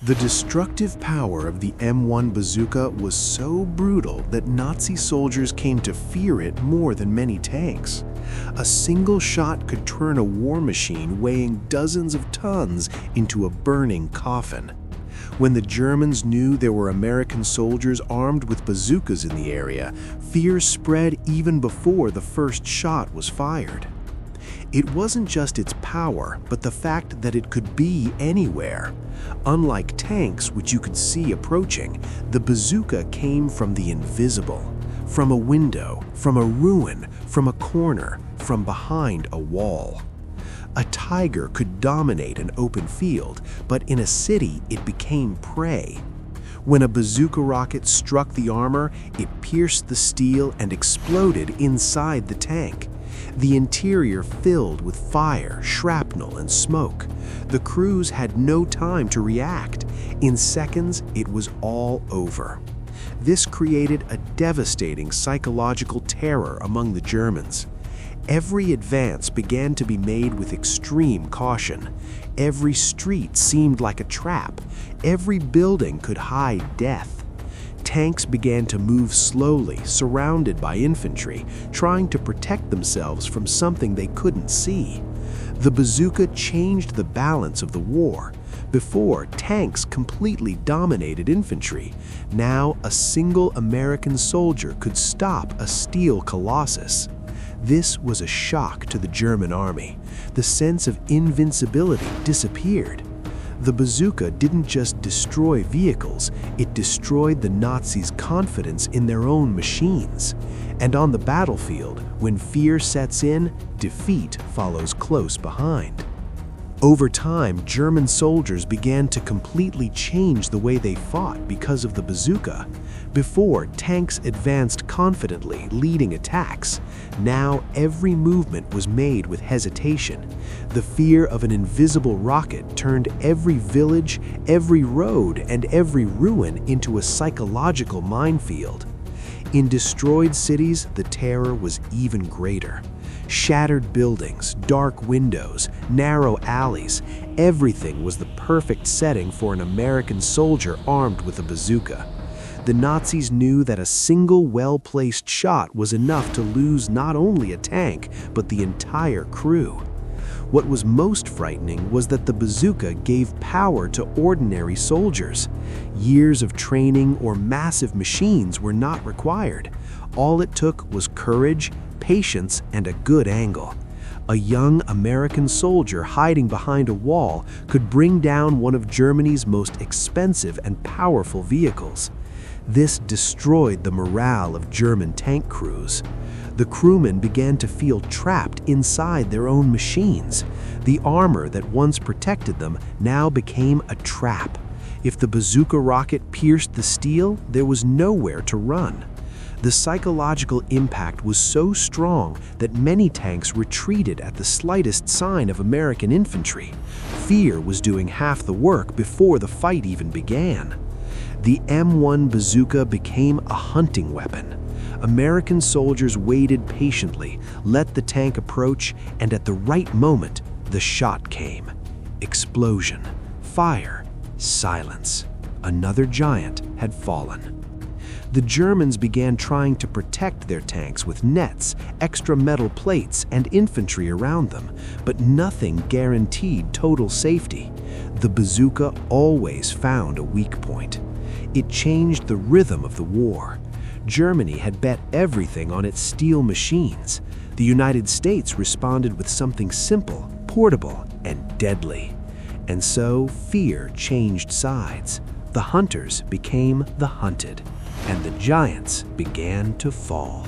The destructive power of the M1 Bazooka was so brutal that Nazi soldiers came to fear it more than many tanks. A single shot could turn a war machine weighing dozens of tons into a burning coffin. When the Germans knew there were American soldiers armed with bazookas in the area, fear spread even before the first shot was fired. It wasn't just its power, but the fact that it could be anywhere. Unlike tanks, which you could see approaching, the bazooka came from the invisible. From a window, from a ruin, from a corner, from behind a wall. A tiger could dominate an open field, but in a city it became prey. When a bazooka rocket struck the armor, it pierced the steel and exploded inside the tank. The interior filled with fire, shrapnel, and smoke. The crews had no time to react. In seconds, it was all over. This created a devastating psychological terror among the Germans. Every advance began to be made with extreme caution. Every street seemed like a trap. Every building could hide death. Tanks began to move slowly, surrounded by infantry, trying to protect themselves from something they couldn't see. The bazooka changed the balance of the war. Before, tanks completely dominated infantry. Now, a single American soldier could stop a steel colossus. This was a shock to the German army. The sense of invincibility disappeared. The bazooka didn't just destroy vehicles, it destroyed the Nazis' confidence in their own machines. And on the battlefield, when fear sets in, defeat follows close behind. Over time, German soldiers began to completely change the way they fought because of the bazooka. Before, tanks advanced confidently, leading attacks. Now, every movement was made with hesitation. The fear of an invisible rocket turned every village, every road, and every ruin into a psychological minefield. In destroyed cities, the terror was even greater. Shattered buildings, dark windows, narrow alleys, everything was the perfect setting for an American soldier armed with a bazooka. The Nazis knew that a single well-placed shot was enough to lose not only a tank, but the entire crew. What was most frightening was that the bazooka gave power to ordinary soldiers. Years of training or massive machines were not required. All it took was courage, patience, and a good angle. A young American soldier hiding behind a wall could bring down one of Germany's most expensive and powerful vehicles. This destroyed the morale of German tank crews. The crewmen began to feel trapped inside their own machines. The armor that once protected them now became a trap. If the bazooka rocket pierced the steel, there was nowhere to run. The psychological impact was so strong that many tanks retreated at the slightest sign of American infantry. Fear was doing half the work before the fight even began. The M1 Bazooka became a hunting weapon. American soldiers waited patiently, let the tank approach, and at the right moment, the shot came. Explosion, fire, silence. Another giant had fallen. The Germans began trying to protect their tanks with nets, extra metal plates, and infantry around them, but nothing guaranteed total safety. The bazooka always found a weak point. It changed the rhythm of the war. Germany had bet everything on its steel machines. The United States responded with something simple, portable, and deadly. And so fear changed sides. The hunters became the hunted, and the giants began to fall.